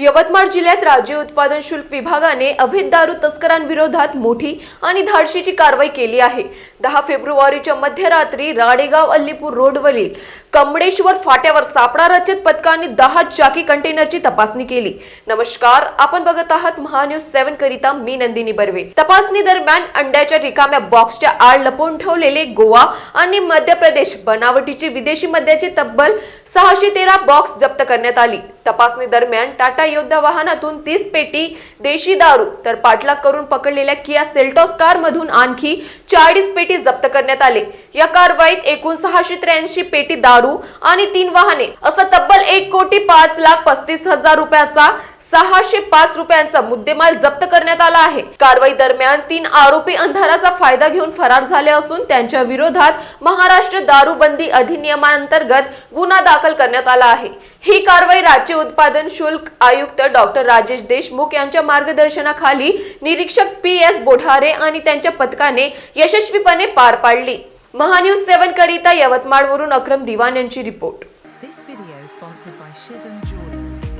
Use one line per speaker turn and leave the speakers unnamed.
यवतमाळ जिल्ह्यात राज्य उत्पादन शुल्क विभागाने अवैध दारू तस्करांविरोधात मोठी आणि धाडशीची कारवाई केली आहे। 10 फेब्रुवारीच्या मध्यरात्री राडेगाव अल्लीपूर रोडवरील कमडेश्वर फाट्यावर सापळा रचत पथकाने 10 चाकी कंटेनरची तपासणी केली। नमस्कार, आपण बघत आहात महान्यूज 7 करिता मी नंदिनी बर्वे। तपासणी दरम्यान अंड्याच्या रिकाम्या बॉक्सच्या आड लपवून ठेवलेले गोवा आणि मध्य प्रदेश बनावटीची विदेशी मद्याची तब्बल 613 बॉक्स जप्त करण्यात आली। तपासणी दरम्यान टाटा योद्धा वाहनातून 30 पेटी देशी दारू तर पाठलाग करून पकडलेल्या किया सेल्टॉस कार मधून आणखी 40 पेटी जप्त करण्यात आले। या कारवाईत एकूण 683 पेटी दारू आणि 3 वाहने असा तब्बल 1,05,35,000 रुपयाचा 605 रुपयांचा मुद्देमाल जप्त करण्यात आला आहे। कारवाई दरम्यान 3 आरोपी अंधाराचा फायदा घेऊन फरार झाले असून त्यांच्या विरोधात महाराष्ट्र दारूबंदी अधिनियमांतर्गत गुन्हा दाखल करण्यात आला आहे। ही कारवाई राज्य उत्पादन शुल्क आयुक्त डॉक्टर राजेश देशमुख यांच्या मार्गदर्शनाखाली निरीक्षक PS बोढारे आणि त्यांच्या पथकाने यशस्वीपणे पार पाडली। महान्यूज 7 करिता यवतमाळवरून अक्रम दिवान यांची report.
This video is sponsored by Shivam Jewelers.